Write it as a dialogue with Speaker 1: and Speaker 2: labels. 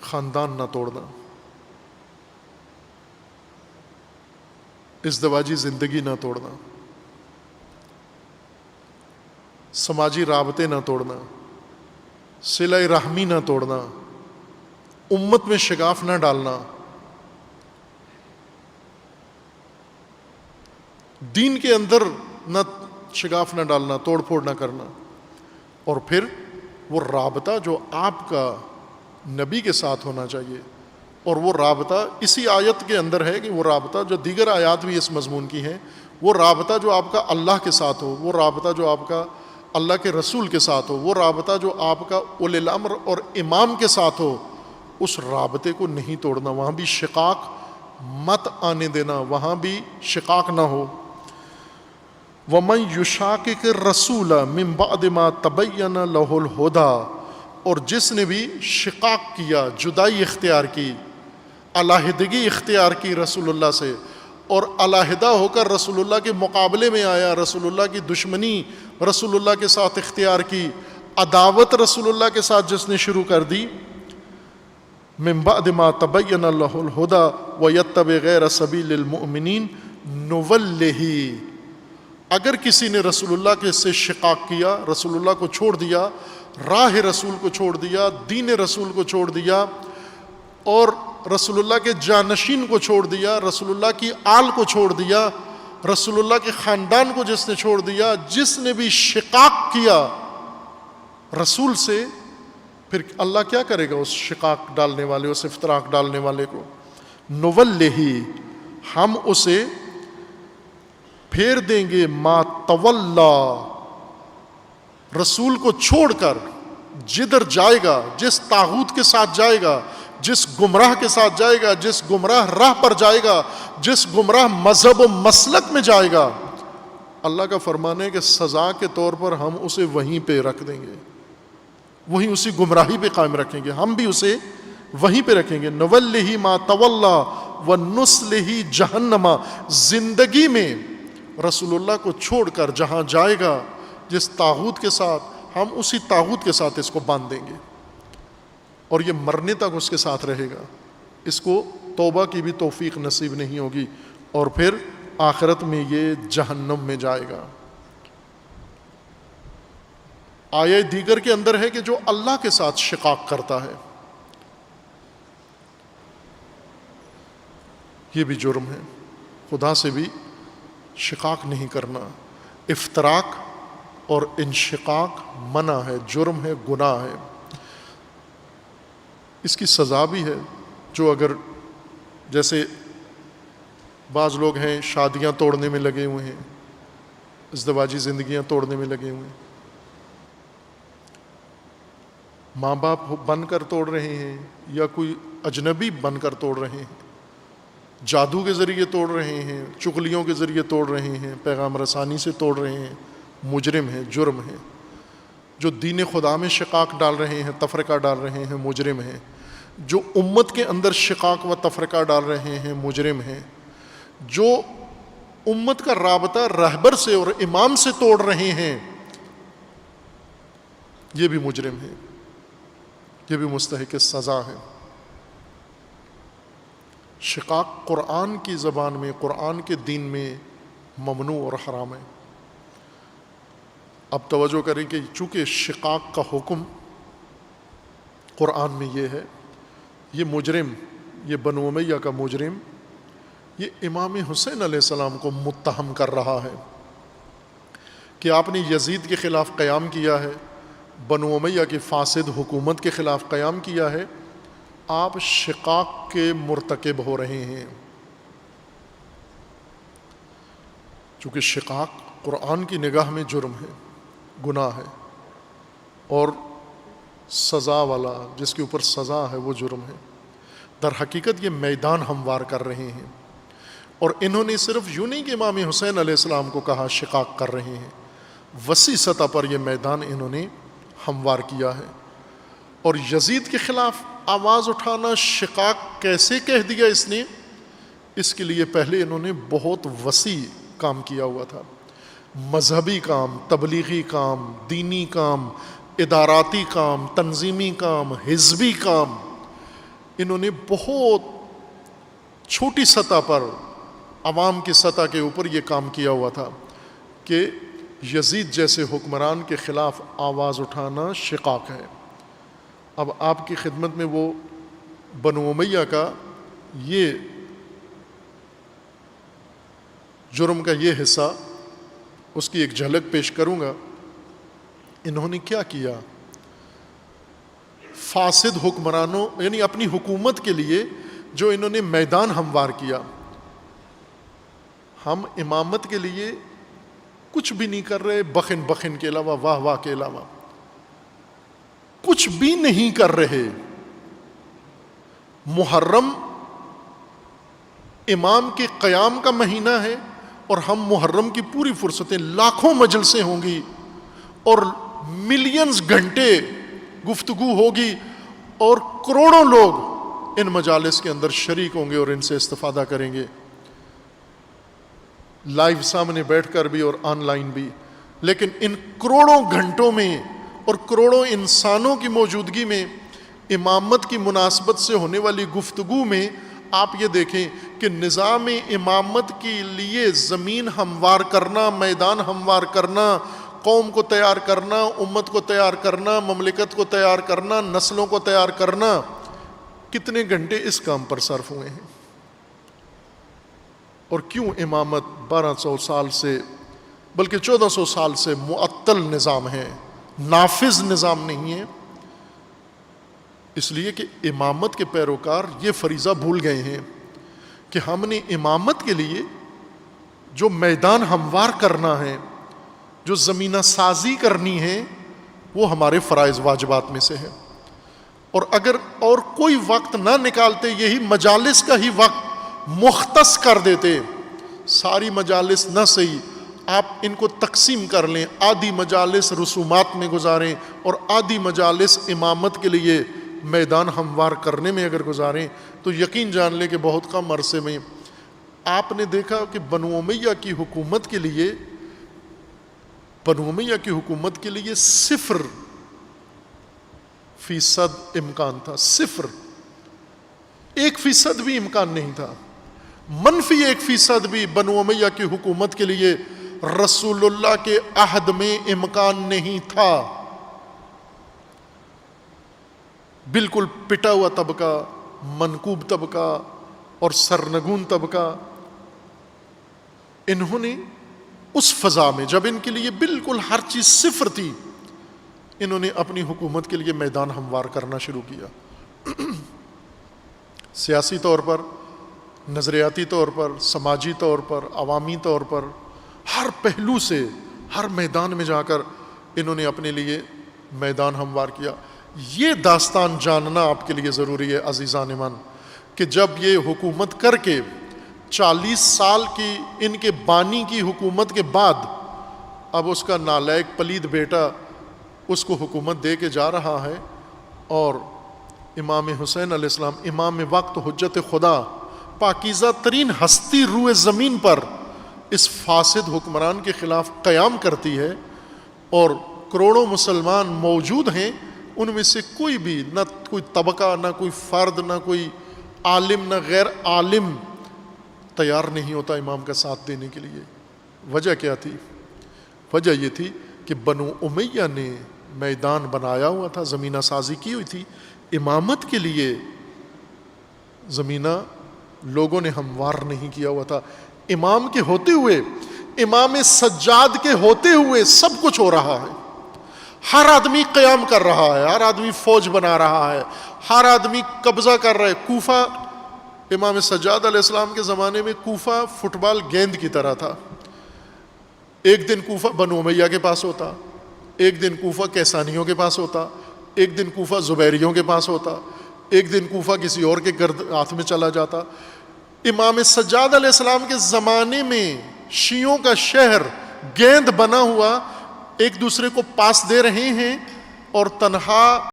Speaker 1: خاندان نہ توڑنا، ازدواجی زندگی نہ توڑنا، سماجی رابطے نہ توڑنا، صلہ رحمی نہ توڑنا، امت میں شگاف نہ ڈالنا، دین کے اندر نہ شگاف نہ ڈالنا، توڑ پھوڑ نہ کرنا. اور پھر وہ رابطہ جو آپ کا نبی کے ساتھ ہونا چاہیے، اور وہ رابطہ اسی آیت کے اندر ہے کہ وہ رابطہ جو دیگر آیات بھی اس مضمون کی ہیں، وہ رابطہ جو آپ کا اللہ کے ساتھ ہو، وہ رابطہ جو آپ کا اللہ کے رسول کے ساتھ ہو، وہ رابطہ جو آپ کا اولی الامر اور امام کے ساتھ ہو، اس رابطے کو نہیں توڑنا. وہاں بھی شقاق مت آنے دینا، وہاں بھی شقاق نہ ہو. وَمَن يُشَاقِقِ الرَّسُولَ مِن بَعْدِ مَا تَبَيَّنَ لَهُ الْهُدَىٰ، اور جس نے بھی شقاق کیا، جدائی اختیار کی، علیحدگی اختیار کی رسول اللہ سے، اور علیحدہ ہو کر رسول اللہ کے مقابلے میں آیا، رسول اللہ کی دشمنی رسول اللہ کے ساتھ اختیار کی، عداوت رسول اللہ کے ساتھ جس نے شروع کر دی، من بعد ما تبین له الهدى ويتبع غیر سبیل المؤمنین نولہ، اگر کسی نے رسول اللہ کے سے شقاق کیا، رسول اللہ کو چھوڑ دیا، راہ رسول کو چھوڑ دیا، دین رسول کو چھوڑ دیا، اور رسول اللہ کے جانشین کو چھوڑ دیا، رسول اللہ کی آل کو چھوڑ دیا، رسول اللہ کے خاندان کو جس نے چھوڑ دیا، جس نے بھی شقاق کیا رسول سے، پھر اللہ کیا کرے گا اس شقاق ڈالنے والے، اس افتراق ڈالنے والے کو؟ نولہ، ہم اسے پھیر دیں گے، ما تولا، رسول کو چھوڑ کر جدھر جائے گا، جس طاغوت کے ساتھ جائے گا، جس گمراہ کے ساتھ جائے گا، جس گمراہ راہ پر جائے گا، جس گمراہ مذہب و مسلک میں جائے گا، اللہ کا فرمان ہے کہ سزا کے طور پر ہم اسے وہیں پہ رکھ دیں گے، وہیں اسی گمراہی پہ قائم رکھیں گے، ہم بھی اسے وہیں پہ رکھیں گے. نولہ ما تولا ونصلہ جہنم، زندگی میں رسول اللہ کو چھوڑ کر جہاں جائے گا، جس طاغوت کے ساتھ، ہم اسی طاغوت کے ساتھ اس کو باندھ دیں گے، اور یہ مرنے تک اس کے ساتھ رہے گا، اس کو توبہ کی بھی توفیق نصیب نہیں ہوگی، اور پھر آخرت میں یہ جہنم میں جائے گا. آیہ دیگر کے اندر ہے کہ جو اللہ کے ساتھ شقاق کرتا ہے، یہ بھی جرم ہے، خدا سے بھی شقاق نہیں کرنا. افتراق اور انشقاق منع ہے، جرم ہے، گناہ ہے. اس کی سزا بھی ہے. جو اگر جیسے بعض لوگ ہیں شادیاں توڑنے میں لگے ہوئے ہیں، ازدواجی زندگیاں توڑنے میں لگے ہوئے ہیں، ماں باپ بن کر توڑ رہے ہیں یا کوئی اجنبی بن کر توڑ رہے ہیں، جادو کے ذریعے توڑ رہے ہیں، چغلیوں کے ذریعے توڑ رہے ہیں، پیغام رسانی سے توڑ رہے ہیں، مجرم ہیں، جرم ہیں. جو دین خدا میں شقاق ڈال رہے ہیں، تفرقہ ڈال رہے ہیں، مجرم ہیں. جو امت کے اندر شقاق و تفرقہ ڈال رہے ہیں، مجرم ہیں. جو امت کا رابطہ رہبر سے اور امام سے توڑ رہے ہیں، یہ بھی مجرم ہیں، یہ بھی مستحق سزا ہے. شقاق قرآن کی زبان میں، قرآن کے دین میں ممنوع اور حرام ہے. اب توجہ کریں کہ چونکہ شقاق کا حکم قرآن میں یہ ہے، یہ مجرم، یہ بنو امیہ کا مجرم، یہ امام حسین علیہ السلام کو متہم کر رہا ہے کہ آپ نے یزید کے خلاف قیام کیا ہے، بنو امیہ کی فاسد حکومت کے خلاف قیام کیا ہے، آپ شقاق کے مرتکب ہو رہے ہیں. چونکہ شقاق قرآن کی نگاہ میں جرم ہے، گناہ ہے، اور سزا والا، جس کے اوپر سزا ہے وہ جرم ہے. در حقیقت یہ میدان ہموار کر رہے ہیں، اور انہوں نے صرف یوں نہیں کہ امام حسین علیہ السلام کو کہا شقاق کر رہے ہیں، وسیع سطح پر یہ میدان انہوں نے ہموار کیا ہے. اور یزید کے خلاف آواز اٹھانا، شقاق کیسے کہہ دیا اس نے، اس کے لیے پہلے انہوں نے بہت وسیع کام کیا ہوا تھا. مذہبی کام، تبلیغی کام، دینی کام، اداراتی کام، تنظیمی کام، حزبی کام، انہوں نے بہت چھوٹی سطح پر عوام کی سطح کے اوپر یہ کام کیا ہوا تھا کہ یزید جیسے حکمران کے خلاف آواز اٹھانا شقاق ہے۔ اب آپ کی خدمت میں وہ بنو امیہ کا یہ جرم کا یہ حصہ، اس کی ایک جھلک پیش کروں گا۔ انہوں نے کیا کیا؟ فاسد حکمرانوں یعنی اپنی حکومت کے لیے جو انہوں نے میدان ہموار کیا، ہم امامت کے لیے کچھ بھی نہیں کر رہے، بخن بخن کے علاوہ، واہ واہ کے علاوہ کچھ بھی نہیں کر رہے۔ محرم امام کے قیام کا مہینہ ہے اور ہم محرم کی پوری فرصتیں، لاکھوں مجلسیں ہوں گی اور ملینز گھنٹے گفتگو ہوگی اور کروڑوں لوگ ان مجالس کے اندر شریک ہوں گے اور ان سے استفادہ کریں گے، لائیو سامنے بیٹھ کر بھی اور آن لائن بھی۔ لیکن ان کروڑوں گھنٹوں میں اور کروڑوں انسانوں کی موجودگی میں امامت کی مناسبت سے ہونے والی گفتگو میں آپ یہ دیکھیں کہ نظام امامت کے لیے زمین ہموار کرنا، میدان ہموار کرنا، قوم کو تیار کرنا، امت کو تیار کرنا، مملکت کو تیار کرنا، نسلوں کو تیار کرنا، کتنے گھنٹے اس کام پر صرف ہوئے ہیں۔ اور کیوں امامت 1200 سال سے بلکہ 1400 سال سے معطل نظام ہے، نافذ نظام نہیں ہے؟ اس لیے کہ امامت کے پیروکار یہ فریضہ بھول گئے ہیں کہ ہم نے امامت کے لیے جو میدان ہموار کرنا ہے، جو زمینہ سازی کرنی ہے، وہ ہمارے فرائض واجبات میں سے ہے۔ اور اگر اور کوئی وقت نہ نکالتے، یہی مجالس کا ہی وقت مختص کر دیتے، ساری مجالس نہ صحیح، آپ ان کو تقسیم کر لیں، آدھی مجالس رسومات میں گزاریں اور آدھی مجالس امامت کے لیے میدان ہموار کرنے میں اگر گزاریں، تو یقین جان لیں کہ بہت کم عرصے میں آپ نے دیکھا کہ بنو امیہ کی حکومت کے لیے 0% امکان تھا، 1% بھی امکان نہیں تھا، -1% بھی بنو امیہ کی حکومت کے لیے رسول اللہ کے عہد میں امکان نہیں تھا۔ بالکل پٹا ہوا طبقہ، منکوب طبقہ اور سرنگون طبقہ، انہوں نے اس فضا میں جب ان کے لیے بالکل ہر چیز 0 تھی، انہوں نے اپنی حکومت کے لیے میدان ہموار کرنا شروع کیا۔ سیاسی طور پر، نظریاتی طور پر، سماجی طور پر، عوامی طور پر، ہر پہلو سے، ہر میدان میں جا کر انہوں نے اپنے لیے میدان ہموار کیا۔ یہ داستان جاننا آپ کے لیے ضروری ہے عزیزان من، کہ جب یہ حکومت کر کے 40 سال کی ان کے بانی کی حکومت کے بعد اب اس کا نالائق پلید بیٹا اس کو حکومت دے کے جا رہا ہے، اور امام حسین علیہ السلام، امام وقت، حجت خدا، پاکیزہ ترین ہستی روئے زمین پر اس فاسد حکمران کے خلاف قیام کرتی ہے، اور کروڑوں مسلمان موجود ہیں، ان میں سے کوئی بھی، نہ کوئی طبقہ، نہ کوئی فرد، نہ کوئی عالم، نہ غیر عالم تیار نہیں ہوتا امام کا ساتھ دینے کے لیے۔ وجہ کیا تھی؟ وجہ یہ تھی کہ بنو امیہ نے میدان بنایا ہوا تھا، زمینہ سازی کی ہوئی تھی، امامت کے لیے زمینہ لوگوں نے ہموار نہیں کیا ہوا تھا۔ امام کے ہوتے ہوئے، امام سجاد کے ہوتے ہوئے سب کچھ ہو رہا ہے، ہر آدمی قیام کر رہا ہے، ہر آدمی فوج بنا رہا ہے، ہر آدمی قبضہ کر رہا ہے۔ کوفہ، امام سجاد علیہ السلام کے زمانے میں کوفہ فٹ بال گیند کی طرح تھا، ایک دن کوفہ بنو امیہ کے پاس ہوتا، ایک دن کوفہ کیسانیوں کے پاس ہوتا، ایک دن کوفہ زبیریوں کے پاس ہوتا، ایک دن کوفہ کسی اور کے ہاتھ میں چلا جاتا۔ امام سجاد علیہ السلام کے زمانے میں شیعوں کا شہر گیند بنا ہوا ایک دوسرے کو پاس دے رہے ہیں، اور تنہا